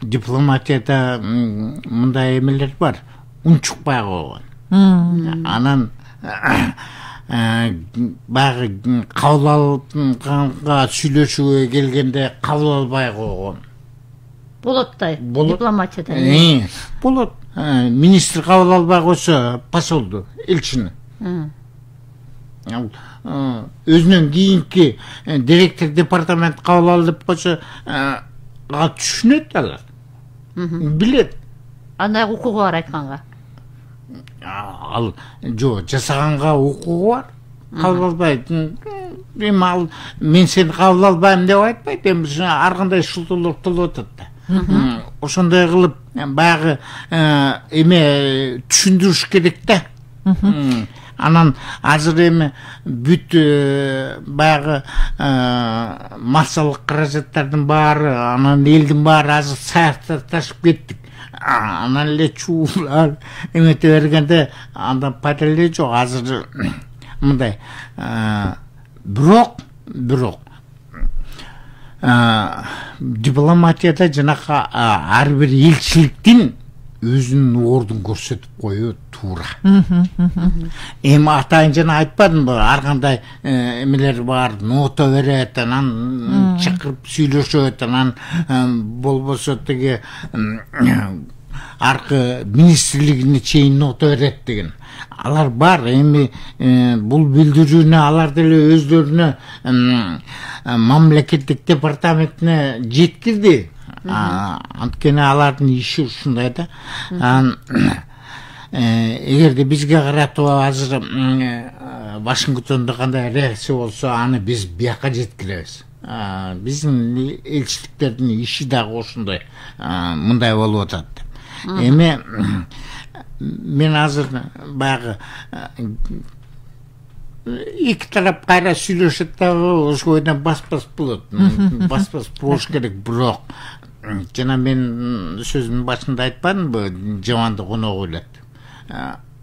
дипломатияда мындай эмелер бар. Унчукпай койгон. Анан баягы кабыл алганга сүйлөшүүгө келгенде кабыл албай койгон. Болот да. Дипломатияда. Болот. Министр кабыл албай койсо посолду, элчини. Өзүнөн кийинки директор департамент кабыл ал деп койсо түшүнөт алар. Билет. Андай укугу бар айтканга. Ал жок, жасаганга укугу бар. Кабыл албайт. Мен сени кабыл албайм деп айтпайт. Эми ар кандай шылтоолор толуп атат да. Ошондой кылып баягы эме түшүндүрүш керек да. Анан азыр эми бүт баягы массалык каражаттардын баары, анан элдин баары азыр саякташып кеттик. Анан эле чуулар эмете бергенде андан пайда эле жок. Азыр мындай бирок дипломатияда жанакы ар бир элчиликтин өзүнүн ордун көрсөтүп коюу туура. Эми атайын жана айтпадымбы, ар кандай эмелер бар, нота берет, анан чакырып сүйлөшөт, анан болбосо тиги аркы министрлигине чейин нота берет деген. Алар бар. Эми бул билдирүүнү алар деле өздөрүнө мамлекеттик департаментине жеткирди. Анткени алардын иши ушундай да. Эгерде бизге каратып азыр Вашингтондо кандай реакция болсо, аны биз бияка жеткиребиз. Биздин элчиликтердин иши дагы ошондой мындай болуп атат. Эми мен азыр баягы эки тарап кайра сүйлөшөт дагы, ошол бойдон бас-бас болот. Бас-бас болуш керек, бирок жана мен сөзүмдүн башында айтпадымбы, жаманды конок ойлот.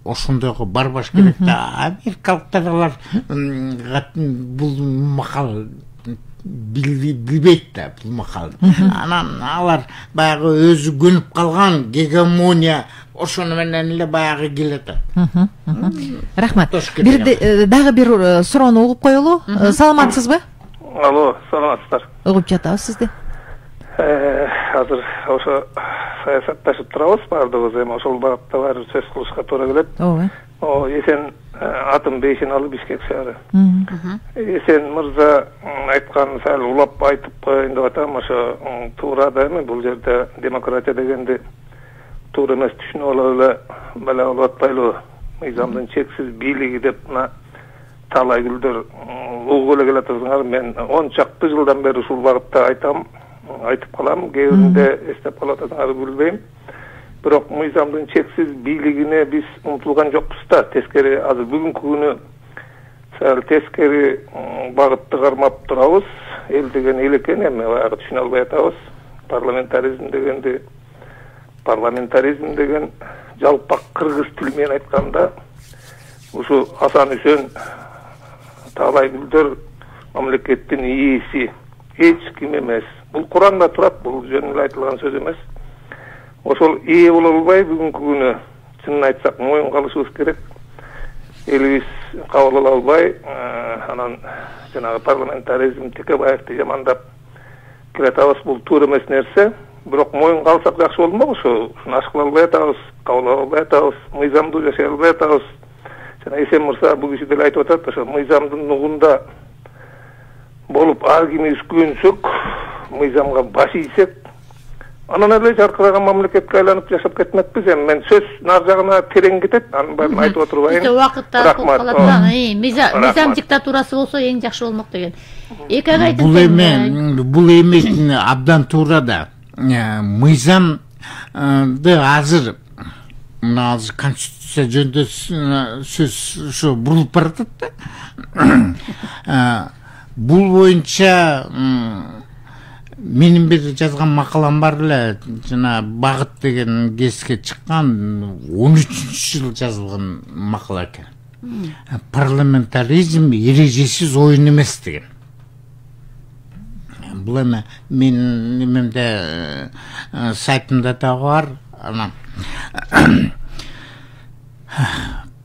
Ошондойго барбаш керек да. Америкалыктар алар бул макал билбейт да бул макалды. Анан алар баягы өзү көнүп калган гегемония ошону менен эле баягы келет. Рахмат. Дагы бир суроону угуп коелу. Саламатсызбы? Алло, саламатсыздар. Угуп жатабыз сизди. Азыр ошо саясатташып турабыз, баардыгыбыз эми ошол багытта баары сөз кылышка туура келет. Ооба. Эсен атым бейшин алып Бишкек шаары. Эсен мырза айткан сал улап айтып коеюн деп атам, ошо туура да эми бул жерде демократия дегенди туура эмес түшүнүп алып эле бала болуп атпайлыбы? Мыйзамдын чексиз бийлиги деп мына талай күлдөр угуп эле келатасыңар. Мен 10 чакты жылдан бери ушул багытта айтам, айтып калам, кээ биринде эстеп калатасыңар билбейм. Бирок мыйзамдын чексиз бийлигине биз умтулган жокпуз да. Тескери азыр бүгүнкү күнү сал тескери багытты кармап турабыз. Эл деген эл экен, эми баягы түшүнө албай атабыз. Парламентаризм деген жалпак кыргыз тили менен айтканда ушу Асан Үсөн талай күлдөр мамлекеттин ээси эч ким эмес. Бул Куранда турат, бул жөн эле айтылган сөз эмес. Ошол ээ боло албай бүгүнкү күнү чынын айтсак моюнга алышыбыз керек. Элибиз кабыл ала албай, анан жанагы парламентаризм Текебаевди жамандап келатабыз. Бул туура эмес нерсе. Бирок моюнга алсак жакшы болмок. Ошо ашкыла албай атабыз, кабыл ала албай атабыз, мыйзамдуу жашай албай атабыз. Жана Эсен мырза бул киши деле айтып атат, ошо мыйзамдын нугунда болуп ар кимибиз күнсөк, мыйзамга баш ийсек, анан эле жаркыраган мамлекетке айланып жашап кетмекпиз. Эми мен сөз нар жагына терең кетет, анын баарын айтып отурбайын. Убакытта калат. Мыйзам диктатурасы болсо эң жакшы болмок деген. Эки ай айтып бул эмес абдан туура да. Мыйзамды азыр мына азыр конституция жөнүндө сөз ушу бурулуп баратат да. Бул боюнча менин бир жазган макалам бар эле, жана багыт деген гезитке чыккан 13-жыл жазылган макала экен. Парламентаризм эрежесиз оюн эмес деген. Бул эми менин немемде сайтымда да бар. Анан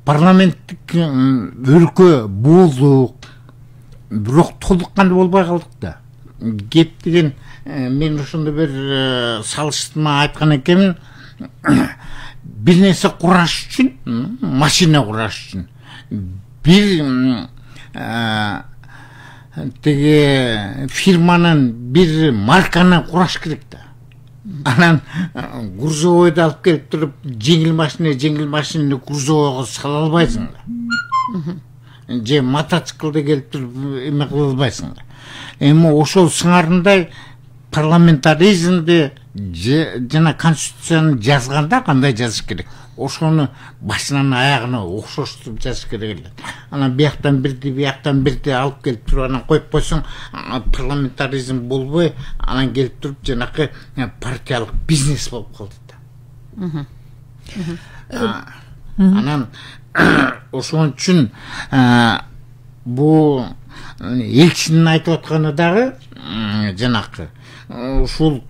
парламенттик өлкө болдук, бирок толук кандуу болбой калдык да. Кеп деген мен ошондо бир салыштырма айткан экенмин. Бир нерсе кураш үчүн, машина кураш үчүн бир теге фирманын бир марканы кураш керек да. Анан грузовойду алып келип туруп жеңил машинаны грузовойго сала албайсың да. Же мотоциклде келип туруп эме кыла албайсың да. Эми ошол сыңарындай парламентаризмди жана конституцияны жазганда кандай жазыш керек? Ошону башынан аягына окшоштуруп жазыш керек эле. Анан бияктан бирди алып келип туруп анан коюп койсоң, парламентаризм болбой, анан келип туруп жанакы партиялык бизнес болуп калды да. Анан ошон үчүн бул элчинин айтып атканы дагы жанакы ушул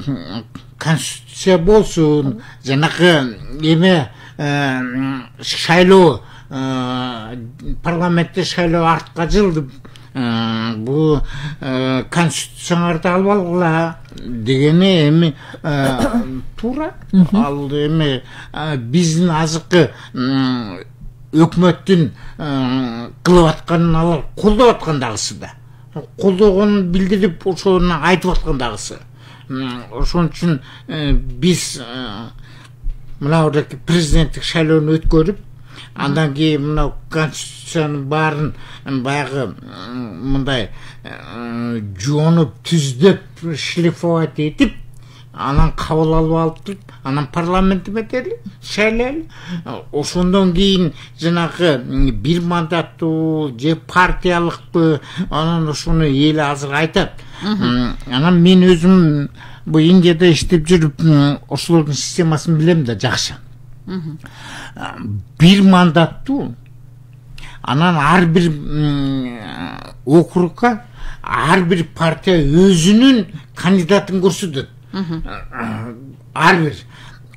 конституция болсун, жанакы эме шайлоо, парламентте шайлоо артка жылды, бул конституцияңарды алып алгыла дегени эми туура. Ал эми биздин азыркы өкмөттүн кылып атканын алар колдоп аткан дагысы да. Колдогонун билдирип ошону айтып аткан дагысы. Ошон үчүн биз мына президенттик шайлоону өткөрүп, андан кийин мына конституциянын баарын баягы мындай жонуп, түздөп, шлифовать этип, анан кабыл алып алып туруп, анан парламентти метели, шайлайлы. Ошондон кийин жанагы бир мандаттуу же партиялыкпы, анан ошону эл азыр айтат. Анан мен өзүм бу Индияда иштеп жүрүп, ошолордун системасын билем да жакшы. Бир мандаттуу, анан ар бир округга ар бир партия өзүнүн кандидатын көрсөтөт. Ар бир.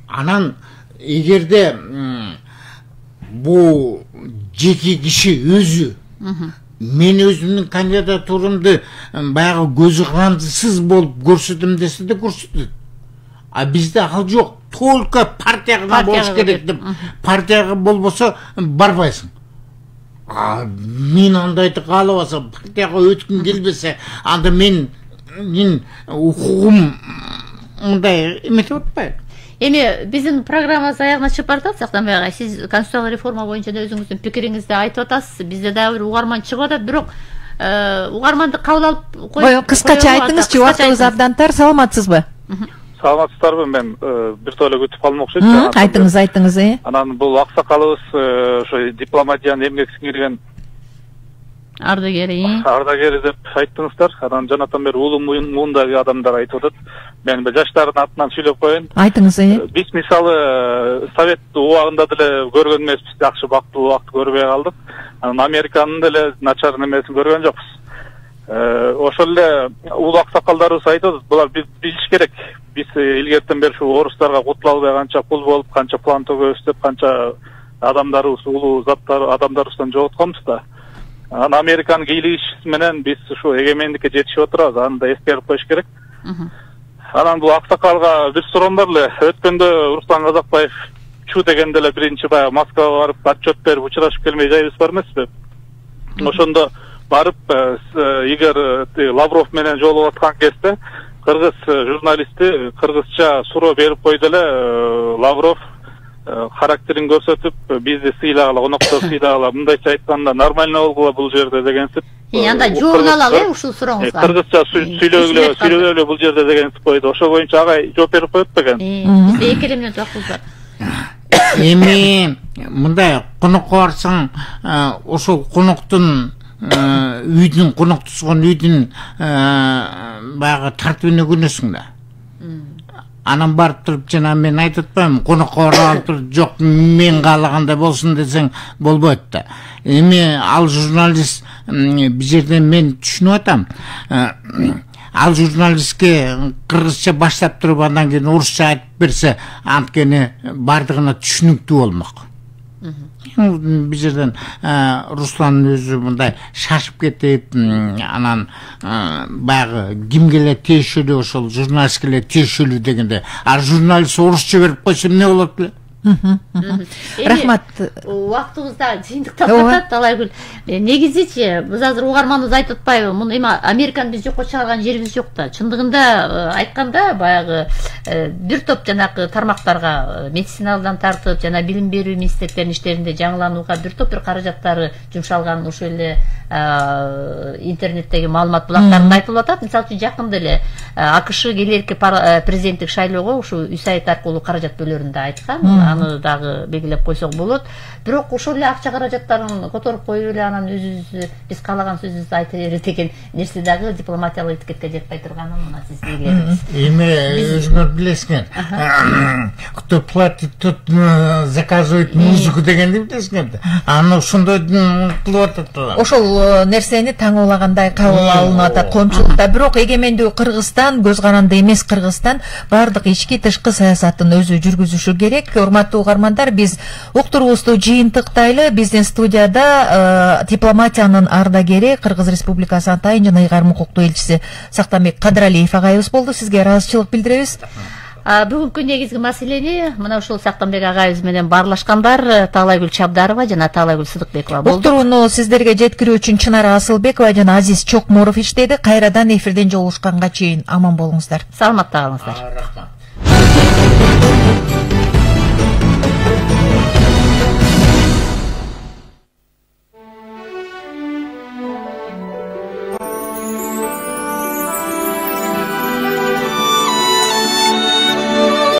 Анан эгерде бул жеке киши өзү мен өзүмдүн кандидатурамды баягы көзү карандысыз болуп көрсөтөм десе да көрсөтөт. А бизде ал жок. Только партияга болуш керек деп. Партияга болбосо барбайсың. Мен андайды каалабасам, партияга өткүм келбесе, анда менин укугум мындай эметип атпайбы? Эми биздин программабыз аягына чыгып баратат, Сактанбек агай. Сиз конституциялык реформа боюнча да өзүңүздүн пикириңизди айтып атасыз. Бизде дагы бир угарман чыгып атат, бирок угарманды кабыл алып коюп. Кыскача айтыңызчы, убактыбыз абдан тар. Саламатсызбы? Саламатсыздарбы? Мен бир тойло күтүп калмакчы экен. Айтыңыз. Анан бул аксакалыбыз ошо дипломатиянын эмгек сиңирген ардагери деп айттыңыздар. Анан жанатан бери улуу муундагы адамдар айтып атат. Мен жаштардын атынан сүйлөп коеюн. Айтыңыз. Биз мисалы совет убагында деле көргөн эмеспиз, жакшы бактылуу убакты көрбөй калдык. Анан Американын деле начар немесин көргөн жокпуз. Ошол эле улуу аксакалдарыбыз айтып атат, булар билиш керек. Биз илгертен бери ушу орустарга кутула албай канча пул болуп, канча план төгөбүз, канча адамдарыбыз, улуу заттар адамдарыбыздан жоготконбуз да. Анан Американын кийлигиши менен биз ушу эгемендикке жетишип отурабыз, аны да эскерип коюш керек. Анан бул аксакалга бир суроом бар эле. Өткөндө Руслан Казакбаев чу дегенде эле биринчи баягы Москвага барып отчет берип учурашып келмей жайыбыз бар эмеспи? Ошондо барып эгер Лавров менен жолугуп аткан кезде кыргыз журналисти кыргызча суроо берип койду эле. Лавров характерин көрсөтүп, бизди сыйлагыла, коноктор сыйлагыла, мындайча айтканда нормально болгула бул жерде дегенсип. Анда жообун алалы ушул сурооңузга. Кыргызча сүйлөгүлө бул жерде дегенсип койду. Ошол боюнча агай жооп берип коет бекен. Бизде 2 минут убактыбыз бар. Эми мындай конокко барсаң, ошол коноктун үйдүн, конок түзгөн үйдүн баягы тартибине көнөсүң да. Анан барып туруп, жана мен айтып атпаймынбы, конокко барып туруп, жок мен каалагандай болсун десең болбойт да. Эми ал журналист бир жерден мен түшүнүп атам. Ал журналистке кыргызча баштап туруп, андан кийин орусча айтып берсе, анткени бардыгына түшүнүктүү болмок. Бир жерден Руслан өзү мындай шашып кетип, анан баягы кимге эле тиешелүү, ошол журналистке эле тиешелүү дегенде, а журналист орусча берип койсо эмне болот эле? Рахмат. Убактыбызда жыйынтыктап атат, Талайгүл. Негизичи биз азыр угарманыбыз айтып атпайбы? Муну эми Американы биз жокко чыгарган жерибиз жок да. Чындыгында айтканда баягы бир топ жанакы тармактарга, медициналдан тартып, жана билим берүү министрликтеринин иштеринде жаңыланууга бир топ бир каражаттары жумшалган, ошол эле интернеттеги маалымат булактарында айтылып атат. Мисалы үчүн жакында эле АКШ келерки президенттик шайлоого ушу USAID аркылуу каражат бөлөрүн да айткан. Аны дагы белгилеп койсок болот. Бирок ошол эле акча каражаттарын которуп коюп эле анан өзүбүз биз каалаган сөзүбүздү айта берет деген нерсе дагы дипломатиялык этикетке жетпей турганын мына сиз белгиледиңиз. Эми өзүңөр билесиңер. Кто платит, тот заказывает музыку дегенди билесиңер. Аны ошондой кылып атат. Ошол нерсени таңуулагандай кабыл алынып атат коомчулукта. Бирок эгемендүү Кыргызстан, көз каранды эмес Кыргызстан бардык ички тышкы саясатын өзү жүргүзүшү керек. Урматтуу угармандар, биз уктуруубузду жыйынтыктайлы. Биздин студияда дипломатиянын ардагери, Кыргыз Республикасы атайын жана ыйгарым укуктуу элчиси Сактанбек Кадыралиев агайыбыз болду. Сизге ыраазычылык билдиребиз. Бүгүнкү негизги маселени мына ушул Сактанбек агайыбыз менен баарлашкандар Таалайгүл Чабдарова жана Таалайгүл Сыдыкбекова болду. Уктурууну сиздерге жеткирүү үчүн Чынара Асылбекова жана Азиз Чокморов иштеди. Кайрадан эфирден жолугушканга чейин аман болуңуздар. Саламатта калыңыздар. Рахмат.